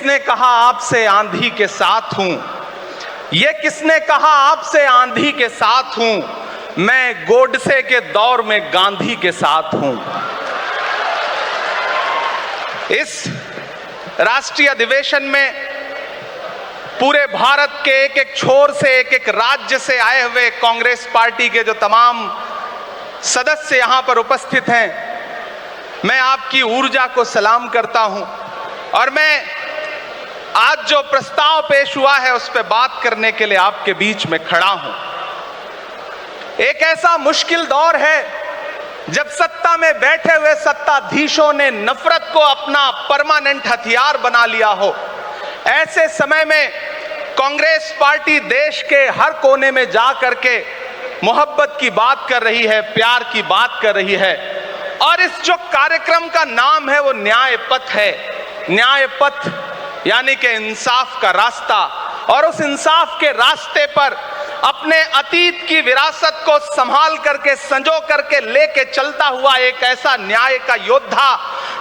किसने कहा आपसे आंधी के साथ हूं? ये किसने कहा आपसे आंधी के साथ हूं? मैं गोडसे के दौर में गांधी के साथ हूं। इस राष्ट्रीय अधिवेशन में पूरे भारत के एक एक छोर से, एक एक राज्य से आए हुए कांग्रेस पार्टी के जो तमाम सदस्य यहां पर उपस्थित हैं, मैं आपकी ऊर्जा को सलाम करता हूं और मैं आज जो प्रस्ताव पेश हुआ है उस पर बात करने के लिए आपके बीच में खड़ा हूं। एक ऐसा मुश्किल दौर है जब सत्ता में बैठे हुए सत्ताधीशों ने नफरत को अपना परमानेंट हथियार बना लिया हो। ऐसे समय में कांग्रेस पार्टी देश के हर कोने में जा करके मोहब्बत की बात कर रही है, प्यार की बात कर रही है और इस जो कार्यक्रम का नाम है वो न्याय पथ है। न्याय पथ यानी कि इंसाफ का रास्ता, और उस इंसाफ के रास्ते पर अपने अतीत की विरासत को संभाल करके, संजो करके लेके चलता हुआ एक ऐसा न्याय का योद्धा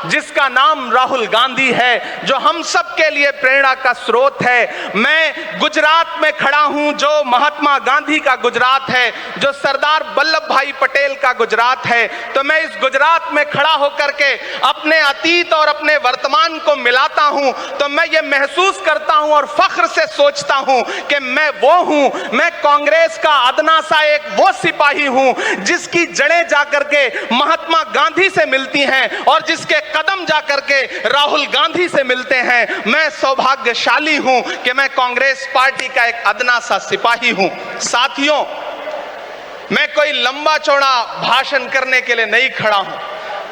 जिसका नाम राहुल गांधी है, जो हम सब के लिए प्रेरणा का स्रोत है। मैं गुजरात में खड़ा हूं, जो महात्मा गांधी का गुजरात है, जो सरदार वल्लभ भाई पटेल का गुजरात है। तो मैं इस गुजरात में खड़ा होकर के अपने अतीत और अपने वर्तमान को मिलाता हूं तो मैं ये महसूस करता हूं और फख्र से सोचता हूं कि मैं वो हूं, मैं कांग्रेस का अदना सा एक वो सिपाही हूं जिसकी जड़ें जाकर के महात्मा गांधी से मिलती हैं और जिसके कदम जाकर के राहुल गांधी से मिलते हैं। मैं सौभाग्यशाली हूं कि मैं कांग्रेस पार्टी का एक अदना सा सिपाही हूं। साथियों, मैं कोई लंबा चौड़ा भाषण करने के लिए नहीं खड़ा हूं,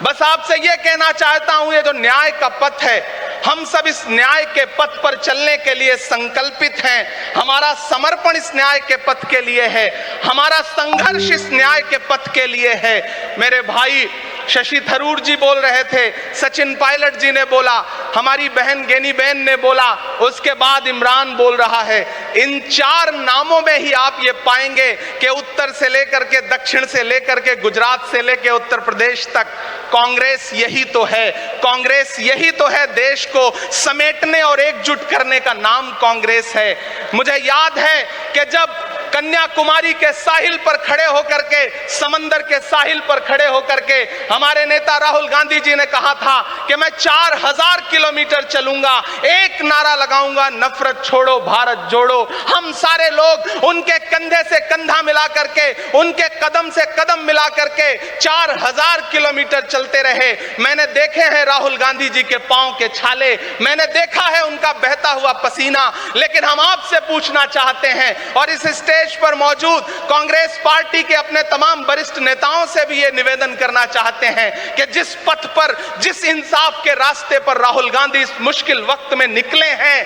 बस आपसे यह कहना चाहता हूं, ये जो न्याय का पथ है, हम सब इस न्याय के पथ पर चलने के लिए संकल्पित हैं। हमारा समर्पण इस न्याय के पथ के लिए है, हमारा संघर्ष इस न्याय के पथ के लिए है। मेरे भाई शशि थरूर जी बोल रहे थे, सचिन पायलट जी ने बोला, हमारी बहन गेनी बहन ने बोला, उसके बाद इमरान बोल रहा है। इन चार नामों में ही आप ये पाएंगे कि उत्तर से लेकर के, दक्षिण से लेकर के, गुजरात से लेकर उत्तर प्रदेश तक कांग्रेस यही तो है। कांग्रेस यही तो है, देश को समेटने और एकजुट करने का नाम कांग्रेस है। मुझे याद है कि जब कन्याकुमारी के साहिल पर खड़े होकर के, समंदर के साहिल पर खड़े होकर के हमारे नेता राहुल गांधी जी ने कहा था कि मैं 4000 किलोमीटर चलूंगा, एक नारा लगाऊंगा, नफरत छोड़ो भारत जोड़ो। हम सारे लोग उनके कंधे से कंधा मिला करके, उनके कदम से कदम मिला करके 4000 किलोमीटर चलते रहे। मैंने देखे हैं राहुल गांधी जी के पांव के छाले, मैंने देखा है उनका बहता हुआ पसीना। लेकिन हम आपसे पूछना चाहते हैं और इस स्टेज पर मौजूद कांग्रेस पार्टी के अपने तमाम वरिष्ठ नेताओं से भी ये निवेदन करना चाहते हैं कि जिस पथ पर, जिस इंसाफ के रास्ते पर राहुल गांधी इस मुश्किल वक्त में निकले हैं,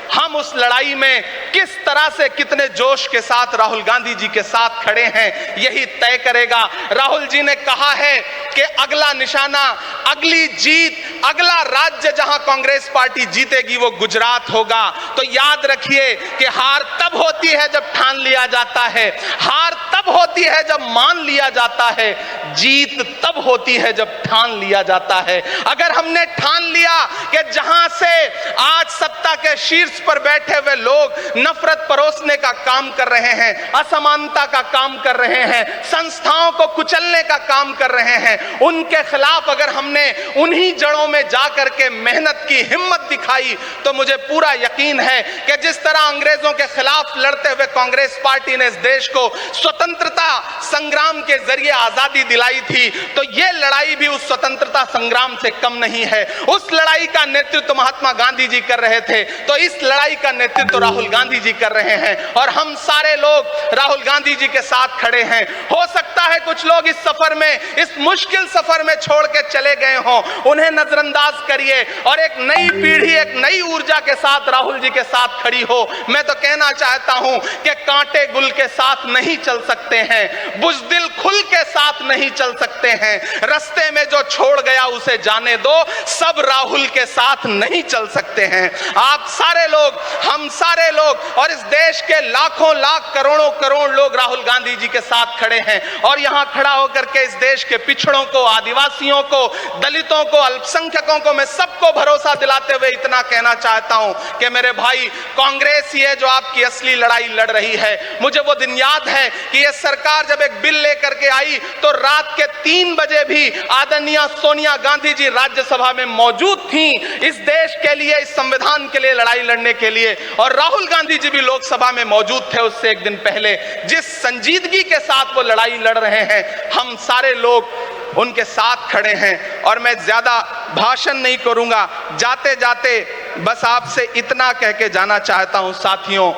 हम उस लड़ाई में किस तरह से, कितने जोश के साथ राहुल गांधी जी के साथ खड़े हैं, यही तय करेगा। राहुल जी ने कहा है कि अगला निशाना, अगली जीत, अगला राज्य जहां कांग्रेस पार्टी जीतेगी वो गुजरात होगा। तो याद रखिए कि हार तब होती है जब ठान लिया जाता है, हार तब होती है जब मान लिया जाता है, जीत तब होती है जब ठान लिया जाता है। अगर हमने ठान लिया कि जहां से आज सत्ता के शीर्ष पर बैठे हुए लोग नफरत परोसने का काम कर रहे हैं, असमानता का काम कर रहे हैं, संस्थाओं को कुचलने का काम कर रहे हैं, उनके खिलाफ अगर हमने उन्हीं जड़ों में जाकर के मेहनत की, हिम्मत दिखाई, तो मुझे पूरा यकीन है कि जिस तरह अंग्रेजों के खिलाफ लड़ते हुए कांग्रेस पार्टी ने इस देश को स्वतंत्रता संग्राम के जरिए आजादी दिलाई थी, तो यह लड़ाई भी उस स्वतंत्रता संग्राम से कम नहीं है। उस लड़ाई का नेतृत्व महात्मा गांधी जी कर रहे थे, तो इस लड़ाई का नेतृत्व राहुल गांधी जी कर रहे हैं और हम सारे लोग राहुल गांधी जी के साथ खड़े हैं। हो सकता है कुछ लोग इस सफर में, इस मुश्किल सफर में छोड़ के चले गए हों, उन्हें नजरअंदाज करिए और एक नई पीढ़ी, एक नई ऊर्जा के साथ राहुल जी के साथ खड़ी हो। मैं तो कहना चाहता हूं कि कांटे गुल के साथ नहीं चल सकते हैं, बुज़दिल खुल के साथ नहीं चल सकते हैं, रास्ते में जो छोड़ गया उसे जाने दो, सब राहुल के साथ नहीं चल सकते हैं। आप सारे लोग, हम सारे लोग और इस देश के लाखों लाख, करोड़ों करोड़ लोग राहुल गांधी जी के साथ खड़े हैं और यहां खड़ा होकर के इस देश के पिछड़ों को, आदिवासियों को, दलितों को, अल्पसंख्यकों को, मैं सबको भरोसा दिलाते हुए इतना कहना चाहता चाहता हूं कि मेरे भाई, कांग्रेस ये जो आपकी असली लड़ाई लड़ रही है, मुझे वो दिन याद है कि ये सरकार जब एक बिल लेकर के आई तो रात के 3 बजे भी आदरणीय सोनिया गांधी जी राज्यसभा में मौजूद थी इस देश के लिए, इस संविधान के लिए लड़ाई लड़ने के लिए, और राहुल गांधी जी भी लोकसभा में मौजूद थे उससे एक दिन पहले। जिस संजीदगी के साथ वो लड़ाई लड़ रहे हैं, हम सारे लोग उनके साथ खड़े हैं। और मैं ज्यादा भाषण नहीं करूंगा, जाते जाते बस आपसे इतना कह के जाना चाहता हूं साथियों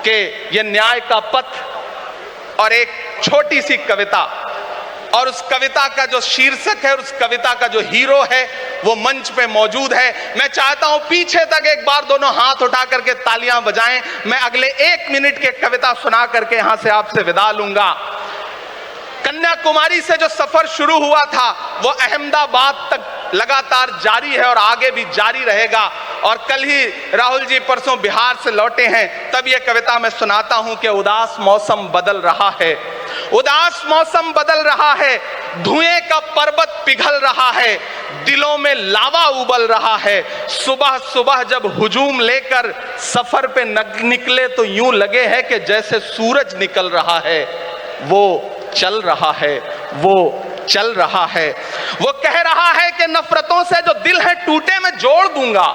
कि ये न्याय का पथ और एक छोटी सी कविता, और उस कविता का जो शीर्षक है, उस कविता का जो हीरो है वो मंच पे मौजूद है। मैं चाहता हूं पीछे तक एक बार दोनों हाथ उठा करके तालियां बजाएं। मैं अगले 1 मिनट के कविता सुना करके यहां से आपसे विदा लूंगा। कन्याकुमारी से जो सफर शुरू हुआ था वो अहमदाबाद तक लगातार जारी है और आगे भी जारी रहेगा। और कल ही राहुल जी परसों बिहार से लौटे हैं, तब ये कविता मैं सुनाता हूं कि उदास मौसम बदल रहा है, उदास मौसम बदल रहा है, धुएं का पर्वत पिघल रहा है, दिलों में लावा उबल रहा है। सुबह सुबह जब हुजूम लेकर सफर पे निकले तो यूं लगे है कि जैसे सूरज निकल रहा है। वो चल रहा है, वो चल रहा है। वो कह रहा है कि नफरतों से जो दिल है टूटे मैं जोड़ दूंगा।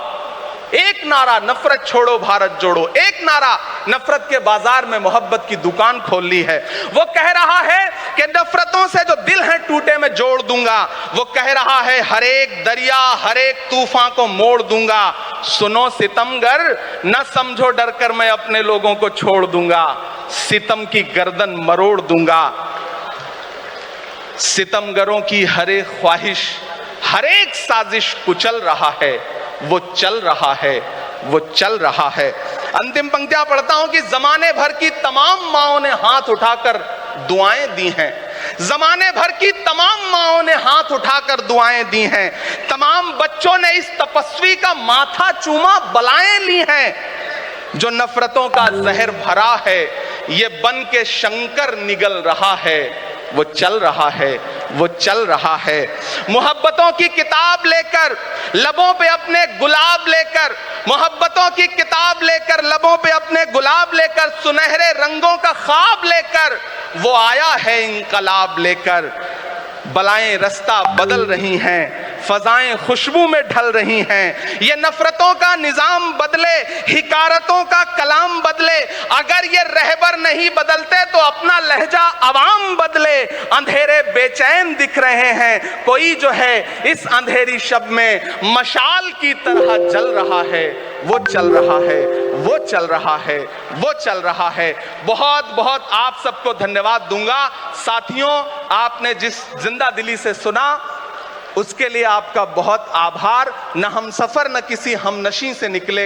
एक नारा नफरत छोड़ो भारत जोड़ो, एक नारा नफरत के बाजार में मोहब्बत की दुकान खोल ली है। वो कह रहा है कि नफरतों से जो दिल है टूटे मैं जोड़ दूंगा। वो कह रहा है हर एक दरिया हर एक तूफान को मोड़ दूंगा। सुनो सितमगर न समझो डर कर मैं अपने लोगों को छोड़ दूंगा, सितम की गर्दन मरोड़ दूंगा। सितमगरों की हर एक ख्वाहिश हर एक साजिश कुचल रहा है, वो चल रहा है, वो चल रहा है। अंतिम पंक्तियां पढ़ता हूं कि जमाने भर की तमाम माओं ने हाथ उठाकर दुआएं दी हैं, जमाने भर की तमाम माओं ने हाथ उठाकर दुआएं दी हैं, तमाम बच्चों ने इस तपस्वी का माथा चूमा बलाएं ली हैं। जो नफरतों का जहर भरा है ये बन के शंकर निगल रहा है, वो चल रहा है, वो चल रहा है। मोहब्बतों की किताब लेकर लबों पे अपने गुलाब लेकर, मोहब्बतों की किताब लेकर लबों पे अपने गुलाब लेकर, सुनहरे रंगों का ख्वाब लेकर वो आया है इंकलाब लेकर। बलाएं रास्ता बदल रही हैं, फजाएं खुशबू में ढल रही हैं। ये नफरतों का निजाम बदले, हिकारतों का कलाम बदले। अगर ये रहबर नहीं बदलते तो अपना लहजा अवाम बदले। अंधेरे बेचैन दिख रहे हैं, कोई जो है इस अंधेरी शब में मशाल की तरह जल रहा है, वो चल रहा है, वो चल रहा है, वो चल रहा है। बहुत बहुत आप सबको धन्यवाद दूंगा साथियों, आपने जिस जिंदा दिली से सुना उसके लिए आपका बहुत आभार। न हम सफर न किसी हमनशी से निकले।